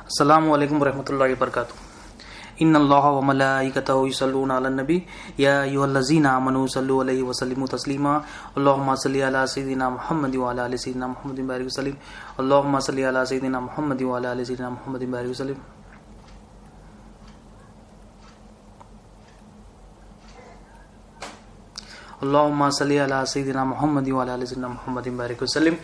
अस्सलामु अलैकुम रहमतुल्लाहि व बरकातुहू। इन्नल्लाहा व मलाइकतहु युसल्लूना अलन नबी या अय्युहल्लज़ीना आमनू सल्लु अलैहि व सल्लिमू तस्लीमा। अल्लाहुम्मा सल्लि अला सय्यिदिना मुहम्मद व अला आलि सय्यिदिना मुहम्मद व बारिक वसल्लिम। अल्लाहुम्मा सल्लि अला सय्यिदिना मुहम्मद व अला आलि सय्यिदिना मुहम्मद व बारिक वसल्लिम। अल्लाहुम्मा सल्लि अला सय्यिदिना मुहम्मद व अला आलि सय्यिदिना मुहम्मद व बारिक वसल्लिम।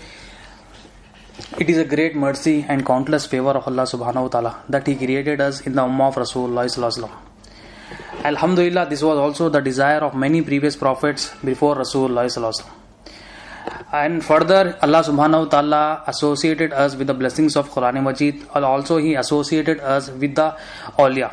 It is a great mercy and countless favor of Allah subhanahu wa ta'ala that He created us in the ummah of Rasulullah sallallahu alaihi wasallam. Alhamdulillah, this was also the desire of many previous prophets before Rasulullah sallallahu alaihi wasallam. And further, Allah subhanahu wa ta'ala associated us with the blessings of Quran Majid, and also He associated us with the awliya.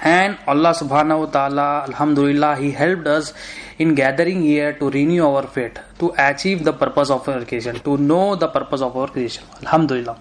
And Allah subhanahu wa ta'ala, alhamdulillah, He helped us in gathering here to renew our faith, to achieve the purpose of our creation, to know the purpose of our creation. Alhamdulillah.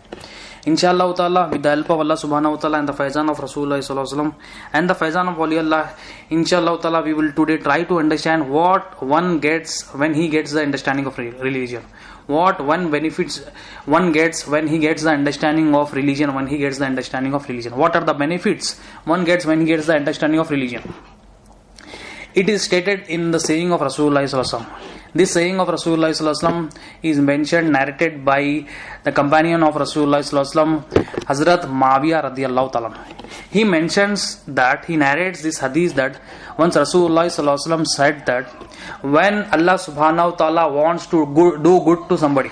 Inshallah ta'ala, with the help of Allah subhanahu wa ta'ala and the faizan of Rasulullah sallallahu alaihi wasallam and the faizan of awliyaullah, inshallah ta'ala, we will today try to understand what one gets when he gets the understanding of religion. What one benefits one gets when he gets the understanding of religion, when he gets the understanding of religion. What are the benefits one gets when he gets the understanding of religion? It is stated in the saying of Rasulullah sallallahu alaihi wasallam. This saying of Rasulullah sallallahu alaihi wasallam is mentioned, narrated by the companion of Rasulullah sallallahu alaihi wasallam, Hazrat Muawiyah radiyallahu ta'ala. He mentions that, he narrates this hadith that once Rasulullah sallallahu alaihi wasallam said that when Allah subhanahu wa ta'ala wants to do good to somebody,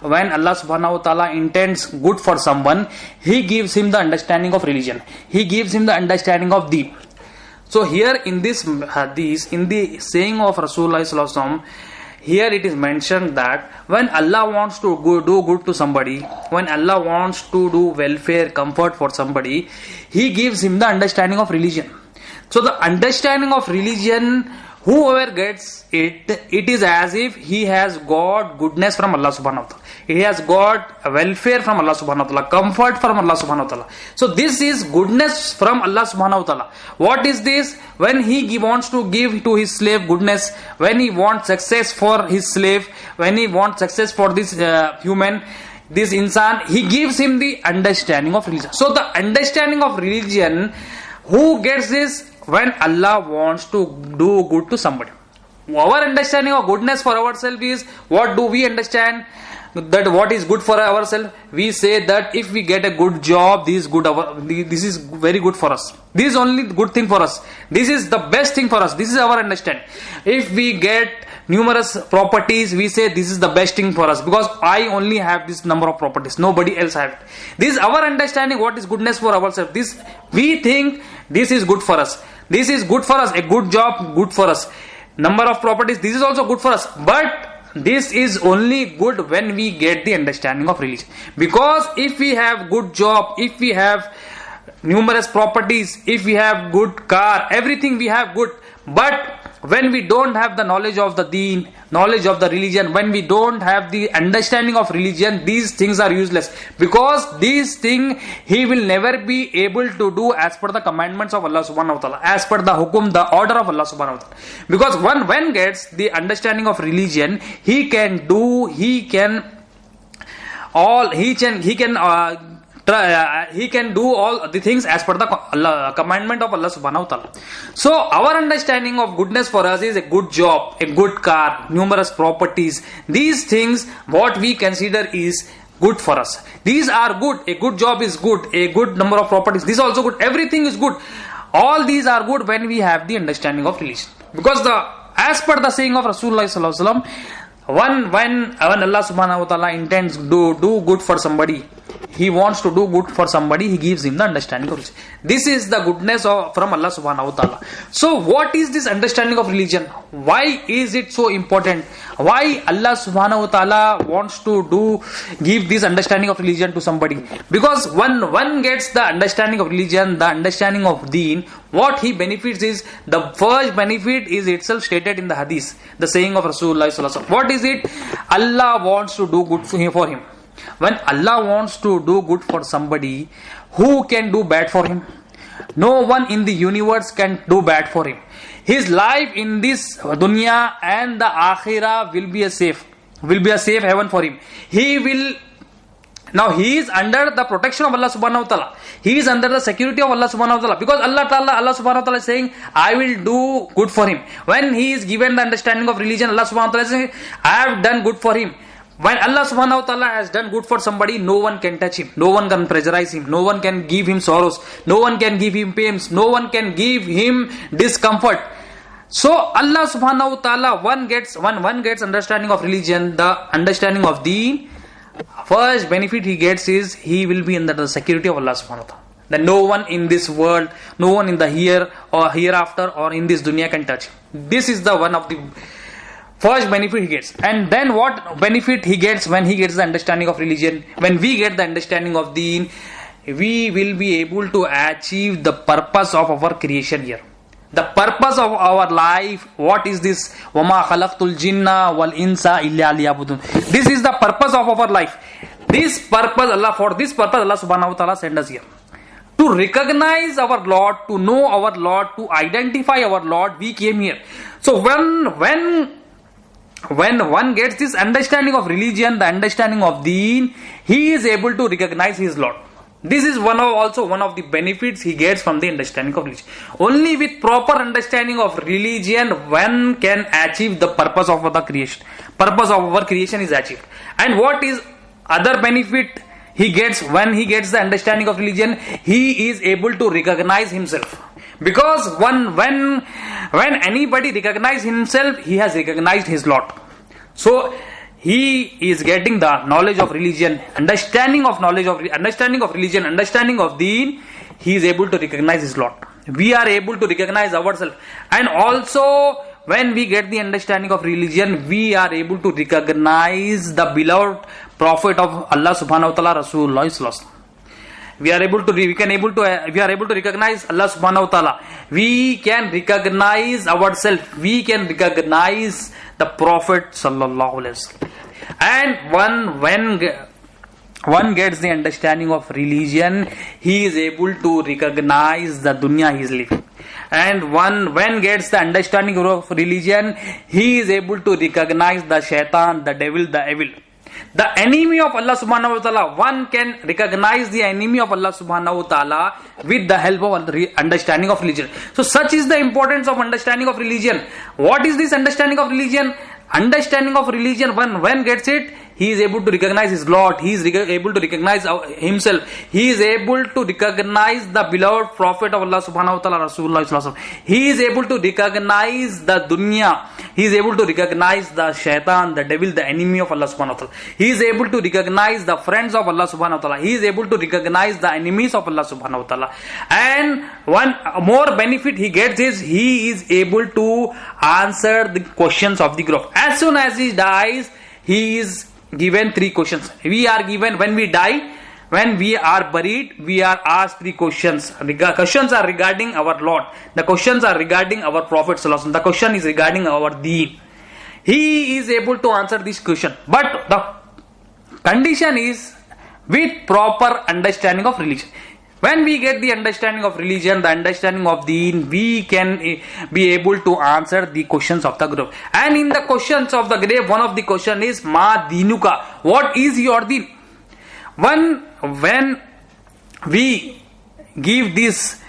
when Allah subhanahu wa ta'ala intends good for someone, He gives him the understanding of religion. He gives him the understanding of deen. So here in this hadith, in the saying of Rasulullah sallallahu alaihi wasallam, here it is mentioned that when Allah wants to do good to somebody, when Allah wants to do welfare, comfort for somebody, He gives him the understanding of religion. So the understanding of religion, whoever gets it, it is as if he has got goodness from Allah subhanahu wa ta'ala. He has got welfare from Allah subhanahu wa ta'ala, comfort from Allah subhanahu wa ta'ala. So this is goodness from Allah subhanahu wa ta'ala. What is this? When he wants to give to his slave goodness, when he wants success for his slave, when he wants success for this human, this insan, he gives him the understanding of religion. So the understanding of religion, who gets this? When Allah wants to do good to somebody. Our understanding of goodness for ourselves is, what do we understand? That what is good for ourselves? We say that if we get a good job, this is very good for us. This is only good thing for us. This is the best thing for us. This is our understanding. If we get numerous properties, we say this is the best thing for us because I only have this number of properties. Nobody else have it. This is our understanding. What is goodness for ourselves? This we think this is good for us. This is good for us. A good job, good for us. Number of properties, this is also good for us. But this is only good when we get the understanding of religion. Because if we have good job, if we have numerous properties, if we have good car, everything we have good. But when we don't have the knowledge of the deen, knowledge of the religion, when we don't have the understanding of religion, these things are useless. Because these things he will never be able to do as per the commandments of Allah subhanahu wa ta'ala, as per the hukum, the order of Allah subhanahu wa ta'ala. Because when gets the understanding of religion, he can do all the things as per the commandment of Allah subhanahu wa ta'ala. So our understanding of goodness for us is a good job, a good car, numerous properties. These things what we consider is good for us. These are good. A good job is good. A good number of properties. This is also good. Everything is good. All these are good when we have the understanding of religion. Because as per the saying of Rasulullah sallallahu alaihi wasallam, when Allah subhanahu wa ta'ala intends to do good for somebody, He wants to do good for somebody, He gives him the understanding of religion. This is the goodness from Allah subhanahu wa ta'ala. So what is this understanding of religion? Why is it so important? Why Allah subhanahu wa ta'ala wants to give this understanding of religion to somebody? Because when one gets the understanding of religion, the understanding of deen, what he benefits is, the first benefit is itself stated in the hadith, the saying of Rasulullah sallallahu alaihi wasallam. What is it? Allah wants to do good for him. When Allah wants to do good for somebody, who can do bad for him? No one in the universe can do bad for him. His life in this dunya and the akhirah will be a safe heaven for him. He will Now he is under the protection of Allah subhanahu wa ta'ala. He is under the security of Allah subhanahu wa ta'ala. Because Allah subhanahu wa ta'ala is saying, I will do good for him. When he is given the understanding of religion, Allah subhanahu wa ta'ala is saying, I have done good for him. When Allah subhanahu wa ta'ala has done good for somebody, no one can touch him. No one can pressurize him. No one can give him sorrows. No one can give him pains. No one can give him discomfort. So Allah subhanahu wa ta'ala, one gets understanding of religion, the understanding of deen. First benefit he gets is he will be under the security of Allah subhanahu wa ta'ala. That no one in this world, no one in the here or hereafter or in this dunya can touch him. This is the one of the first benefit he gets. And then what benefit he gets when he gets the understanding of religion? When we get the understanding of deen, we will be able to achieve the purpose of our creation here. The purpose of our life, what is this? وَمَا خَلَقْتُ الْجِنَّ وَالْإِنسَ إِلَّا لِيَعْبُدُونَ. This is the purpose of our life. For this purpose, Allah subhanahu wa ta'ala sent us here. To recognize our Lord, to know our Lord, to identify our Lord, we came here. So when one gets this understanding of religion, the understanding of deen, he is able to recognize his Lord. This is also one of the benefits he gets from the understanding of religion. Only with proper understanding of religion, one can achieve the purpose of the creation. Purpose of our creation is achieved. And what is other benefit he gets when he gets the understanding of religion? He is able to recognize himself. Because when anybody recognizes himself, he has recognized his Lord. So he is getting the knowledge of religion, understanding of religion, understanding of deen. He is able to recognize his Lord. We are able to recognize ourselves. And also, when we get the understanding of religion, we are able to recognize the beloved Prophet of Allah subhanahu wa ta'ala, Rasulullah sallallahu alaihi wasallam. We are able to recognize Allah subhanahu wa ta'ala. We can recognize ourselves. We can recognize the Prophet sallallahu alaihi wasallam. And one gets the understanding of religion, he is able to recognize the dunya he is living. And when gets the understanding of religion, he is able to recognize the shaitan, the devil, the evil. The enemy of Allah subhanahu wa ta'ala, one can recognize the enemy of Allah subhanahu wa ta'ala with the help of understanding of religion. So such is the importance of understanding of religion. What is this understanding of religion? Understanding of religion, when gets it, he is able to recognize his Lord, he is able to recognize himself, he is able to recognize the beloved Prophet of Allah subhanahu wa ta'ala, Rasulullah sallallahu alaihi wasallam. He is able to recognize the dunya, he is able to recognize the shaitan, the devil, the enemy of Allah subhanahu wa ta'ala. He is able to recognize the friends of Allah subhanahu wa ta'ala. He is able to recognize the enemies of Allah subhanahu wa ta'ala. And one more benefit he gets is he is able to answer the questions of the grave. As soon as he dies, he is given 3 questions. We are given, when we die, when we are buried, we are asked 3 questions. Questions are regarding our Lord. The questions are regarding our Prophet sallallahu alaihi wasallam. The question is regarding our deen. He is able to answer this question. But the condition is with proper understanding of religion. When we get the understanding of religion, the understanding of deen, we can be able to answer the questions of the grave. And in the questions of the grave, one of the question is Ma Dinuka. What is your deen? When we give this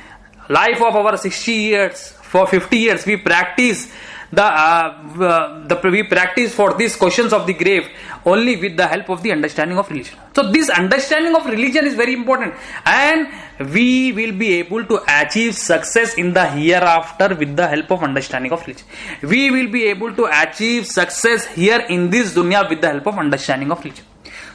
life of our 60 years, for 50 years, we practice we practice for these questions of the grave only with the help of the understanding of religion. So this understanding of religion is very important, and we will be able to achieve success in the hereafter with the help of understanding of religion. We will be able to achieve success here in this dunya with the help of understanding of religion.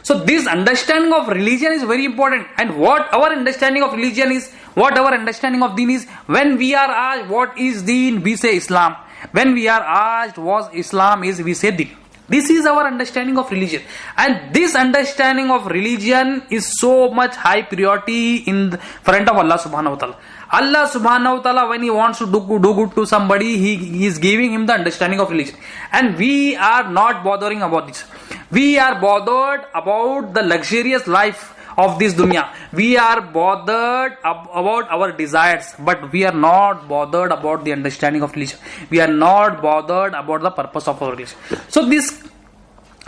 So this understanding of religion is very important. And what our understanding of religion is, what our understanding of deen is, when we are asked what is deen, we say Islam. When we are asked what Islam is, we say deen. This is our understanding of religion. And this understanding of religion is so much high priority in front of Allah subhanahu wa ta'ala. Allah subhanahu wa ta'ala, when He wants to do good to somebody, He is giving him the understanding of religion. And we are not bothering about this. We are bothered about the luxurious life of this dunya. We are bothered about our desires, but we are not bothered about the understanding of religion. We are not bothered about the purpose of our religion. So this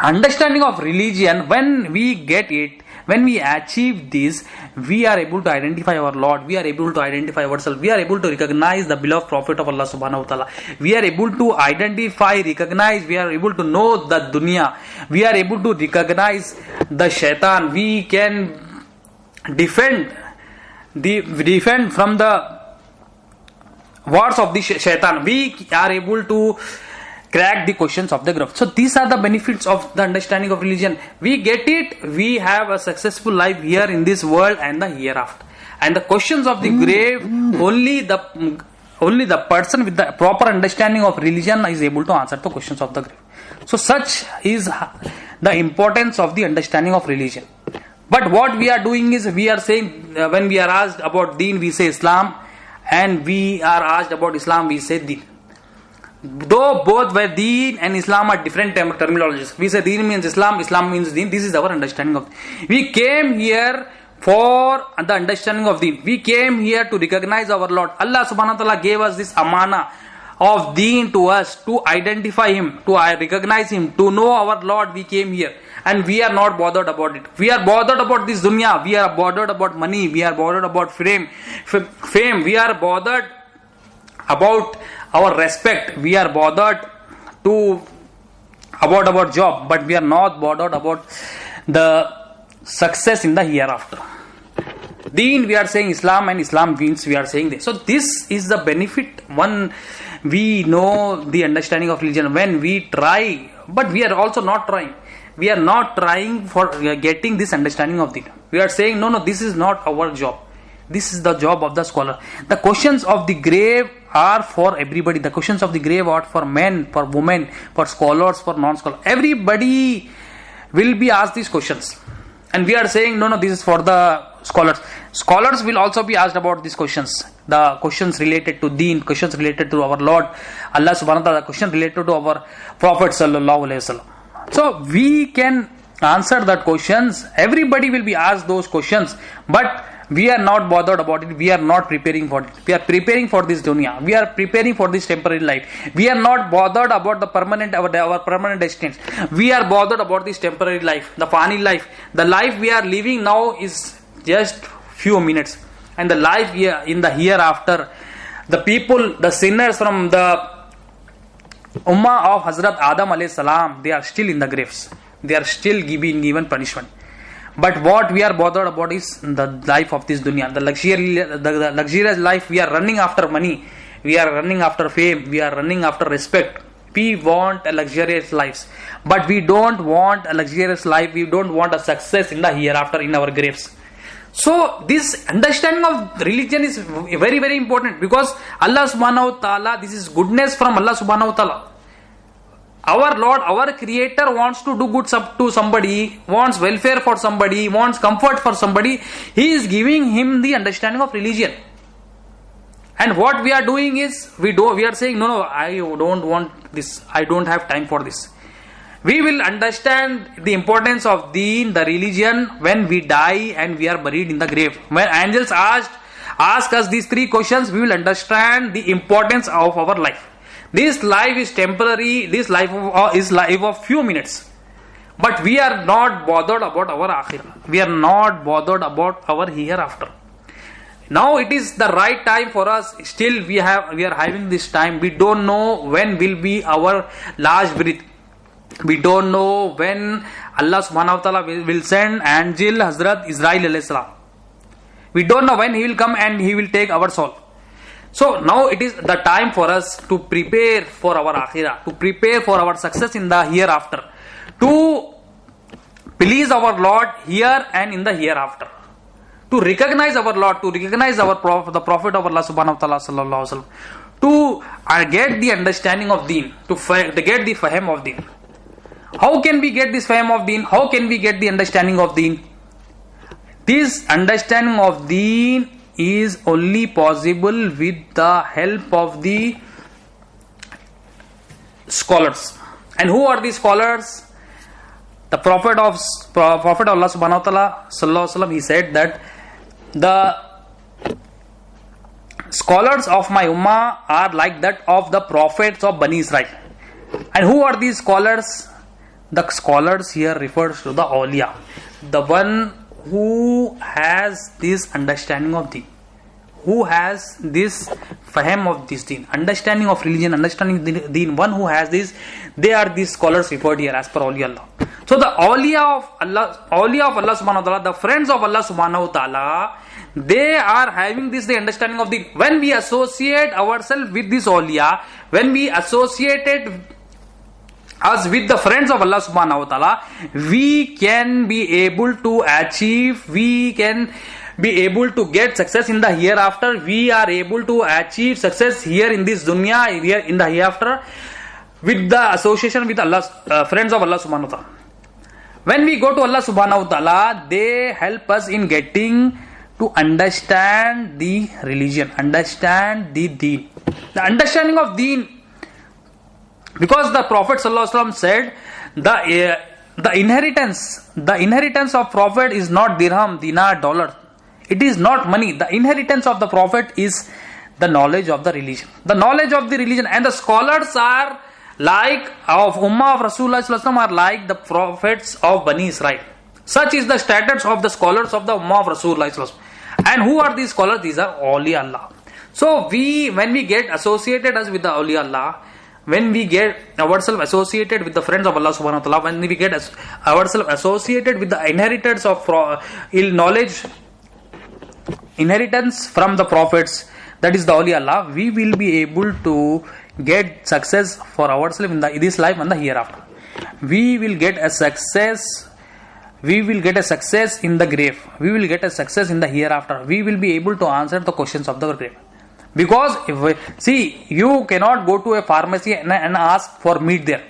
understanding of religion, when we get it, When we achieve this, we are able to identify our Lord, we are able to identify ourselves, we are able to recognize the beloved Prophet of Allah subhanahu wa ta'ala, we are able to identify, recognize, we are able to know the dunya, we are able to recognize the shaitan, we can defend from the words of the shaitan, we are able to crack the questions of the grave. So these are the benefits of the understanding of religion. We get it, we have a successful life here in this world and the hereafter. And the questions of the grave, only the person with the proper understanding of religion is able to answer the questions of the grave. So such is the importance of the understanding of religion. But what we are doing is, we are saying, when we are asked about deen, we say Islam, and we are asked about Islam, we say deen. Though both were deen and Islam are different terminologies. We say deen means Islam, Islam means deen. This is our understanding of deen. We came here for the understanding of deen. We came here to recognize our Lord. Allah subhanahu wa ta'ala gave us this amana of deen to us, to identify Him, to recognize Him, to know our Lord. We came here and we are not bothered about it. We are bothered about this dunya. We are bothered about money. We are bothered about fame. We are bothered about our respect. We are bothered about our job, but we are not bothered about the success in the hereafter. Deen, we are saying Islam, and Islam means we are saying this. So this is the benefit when we know the understanding of religion, when we try, but we are also not trying. We are not trying for getting this understanding of deen. We are saying, no, this is not our job. This is the job of the scholar. The questions of the grave are for everybody. The questions of the grave are for men, for women, for scholars, for non-scholars. Everybody will be asked these questions. And we are saying, no, this is for the scholars. Scholars will also be asked about these questions. The questions related to deen, questions related to our Lord, Allah subhanahu wa ta'ala, questions related to our Prophet sallallahu alayhi wa sallam. So we can answer that questions. Everybody will be asked those questions, but we are not bothered about it. We are not preparing for it. We are preparing for this dunya. We are preparing for this temporary life. We are not bothered about the permanent, our permanent destination. We are bothered about this temporary life, the fani life. The life we are living now is just few minutes, and the life here in the hereafter, the people, the sinners from the Ummah of Hazrat Adam alayhi salam, they are still in the graves. They are still given punishment. But what we are bothered about is the life of this dunya, the luxurious life. We are running after money, we are running after fame, we are running after respect. We want a luxurious life, but we don't want a luxurious life. We don't want a success in the hereafter, in our graves. So this understanding of religion is very, very important, because Allah subhanahu wa ta'ala, this is goodness from Allah subhanahu wa ta'ala. Our Lord, our Creator wants to do good to somebody, wants welfare for somebody, wants comfort for somebody. He is giving him the understanding of religion. And what we are doing is, we are saying, no, I don't want this. I don't have time for this. We will understand the importance of deen, the religion, when we die and we are buried in the grave. When angels ask us these three questions, we will understand the importance of our life. This life is temporary. This life is life of few minutes. But we are not bothered about our akhirah. We are not bothered about our hereafter. Now it is the right time for us. Still we are having this time. We don't know when will be our last breath. We don't know when Allah subhanahu wa ta'ala will send angel Hazrat Israel alayhi salam. We don't know when he will come and he will take our soul. So now it is the time for us to prepare for our akhirah, to prepare for our success in the hereafter, to please our Lord here and in the hereafter, to recognize our Lord, to recognize our the Prophet of Allah subhanahu wa ta'ala sallallahu alaihi wasallam, to get the understanding of deen, to get the fahm of deen. How can we get this fahm of deen? How can we get the understanding of deen? This understanding of deen is only possible with the help of the scholars. And who are these scholars? The Prophet of Allah subhanahu wa ta'ala sallallahu alaihi wasallam, he said that the scholars of my ummah are like that of the prophets of Bani Israel. And who are these scholars? The scholars here refers to the awliya, the one who has this understanding of deen, who has this fahm of this deen, understanding of religion, understanding deen, one who has this, they are these scholars referred here as per awliya Allah. So the awliya of Allah subhanahu wa ta'ala, the friends of Allah subhanahu wa ta'ala, they are having this, the understanding of deen. When we associate ourselves with this awliya, when we associated us with the friends of Allah subhanahu wa ta'ala, we can be able to achieve, we can be able to get success in the hereafter. We are able to achieve success here in this dunya, here in the hereafter, with the association with Allah's friends of Allah subhanahu wa ta'ala. When we go to Allah subhanahu wa ta'ala, they help us in getting to understand the religion, understand the deen, the understanding of deen. Because the Prophet sallallahu alaihi wasallam said, the inheritance of Prophet is not dirham, dinar, dollar. It is not money. The inheritance of the Prophet is the knowledge of the religion. The knowledge of the religion. And the scholars are like of Ummah of Rasulullah sallallahu alaihi wasallam are like the prophets of Bani Israel. Such is the status of the scholars of the Ummah of Rasulullah sallallahu alaihi wasallam. And who are these scholars? These are awliya Allah. So when we get associated us with the awliya Allah, when we get ourselves associated with the friends of Allah subhanahu wa ta'ala, when we get ourselves associated with the inheritance of knowledge, inheritance from the prophets, that is the awliya Allah, we will be able to get success for ourselves in this life and the hereafter. We will get a success. We will get a success in the grave. We will get a success in the hereafter. We will be able to answer the questions of the grave. Because you cannot go to a pharmacy and ask for meat there.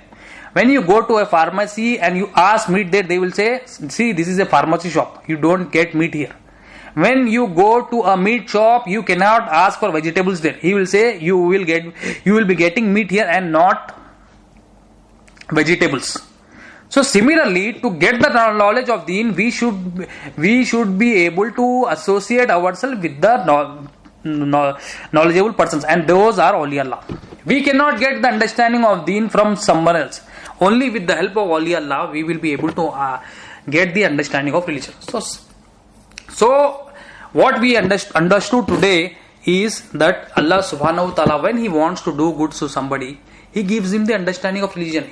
When you go to a pharmacy and you ask meat there, they will say, see, this is a pharmacy shop. You don't get meat here. When you go to a meat shop, you cannot ask for vegetables there. He will say you will be getting meat here and not vegetables. So similarly, to get the knowledge of deen, we should be able to associate ourselves with the knowledgeable persons, and those are awliya Allah. We cannot get the understanding of deen from someone else. Only with the help of awliya Allah we will be able to get the understanding of religion. So what we understood today is that Allah subhanahu wa ta'ala, when He wants to do good to somebody, He gives him the understanding of religion.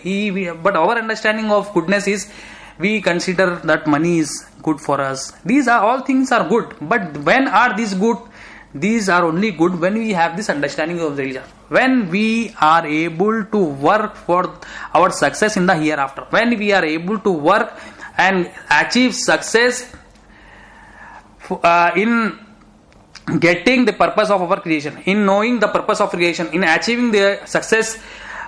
But our understanding of goodness is, we consider that money is good for us. These are all things are good. But when are these good? These are only good when we have this understanding of religion. When we are able to work for our success in the hereafter. When we are able to work and achieve success in getting the purpose of our creation, in knowing the purpose of creation, in achieving the success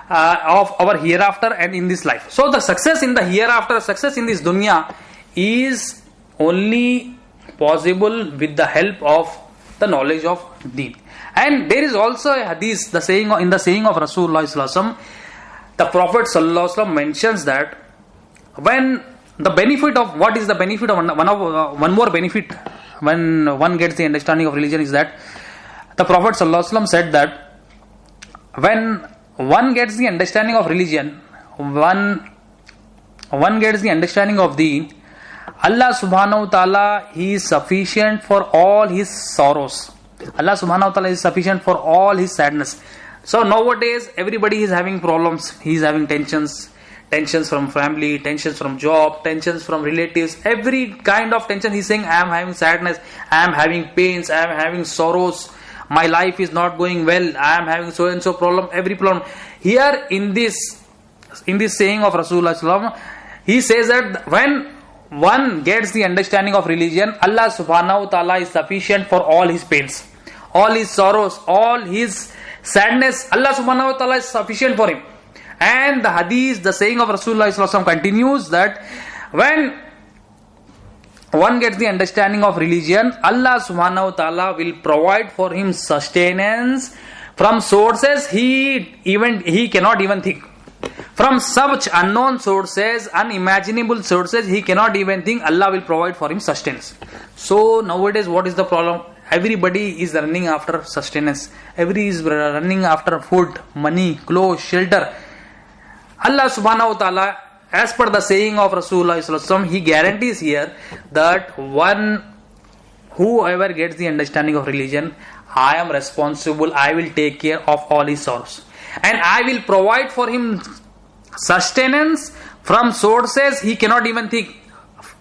of our hereafter and in this life. So the success in the hereafter, success in this dunya is only possible with the help of the knowledge of deen. And there is also a hadith, in the saying of Rasulullah sallallahu alaihi wasallam, the Prophet sallallahu alaihi wasallam mentions that when the benefit of, what is the benefit of one more benefit when one gets the understanding of religion is that the Prophet sallallahu alaihi wasallam said that when one gets the understanding of religion, one gets the understanding of deen, Allah subhanahu wa ta'ala, He is sufficient for all his sorrows. Allah subhanahu wa ta'ala is sufficient for all his sadness. So nowadays everybody is having problems. He is having tensions from family, tensions from job, tensions from relatives, every kind of tension. He's saying, I am having sadness, I am having pains, I am having sorrows, my life is not going well, I am having so and so problem, every problem. Here in this saying of Rasulullah, he says that when one gets the understanding of religion, Allah subhanahu wa ta'ala is sufficient for all his pains, all his sorrows, all his sadness. Allah subhanahu wa ta'ala is sufficient for him. And the hadith, the saying of Rasulullah continues that when one gets the understanding of religion, Allah subhanahu wa ta'ala will provide for him sustenance from sources he cannot even think. From such unknown sources, unimaginable sources, he cannot even think, Allah will provide for him sustenance. So nowadays what is the problem? Everybody is running after sustenance. Everybody is running after food, money, clothes, shelter. Allah subhanahu wa ta'ala as per the saying of Rasulullah sallallahu alaihi wasallam, he guarantees here that whoever gets the understanding of religion, I am responsible, I will take care of all his sorrows, and I will provide for him sustenance from sources he cannot even think,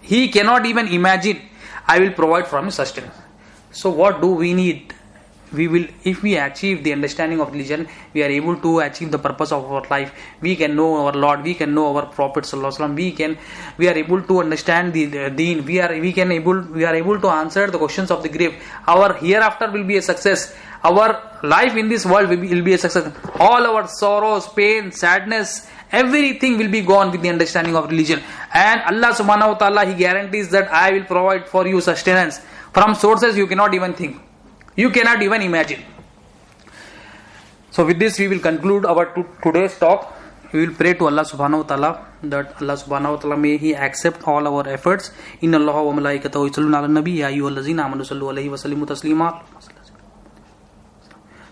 he cannot even imagine. I will provide for him sustenance. So what do we need? We will, if we achieve the understanding of religion, we are able to achieve the purpose of our life. We can know our Lord, we can know our Prophet sallallahu alaihi wasallam, we are able to understand the deen, we are able to answer the questions of the grave. Our hereafter will be a success. Our life in this world will be a success. All our sorrows, pain, sadness, everything will be gone with the understanding of religion. And Allah subhanahu wa ta'ala, He guarantees that I will provide for you sustenance from sources you cannot even think, you cannot even imagine. So with this we will conclude our today's talk. We will pray to Allah subhanahu wa ta'ala that Allah subhanahu wa ta'ala may He accept all our efforts. Inna Allaha wa malaikatahu yusalluna ala nabi ya ayyuhallazina amanu sallu alayhi wa sallimu taslima.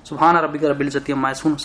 Subhana rabbika rabbil izzati amma yasifun.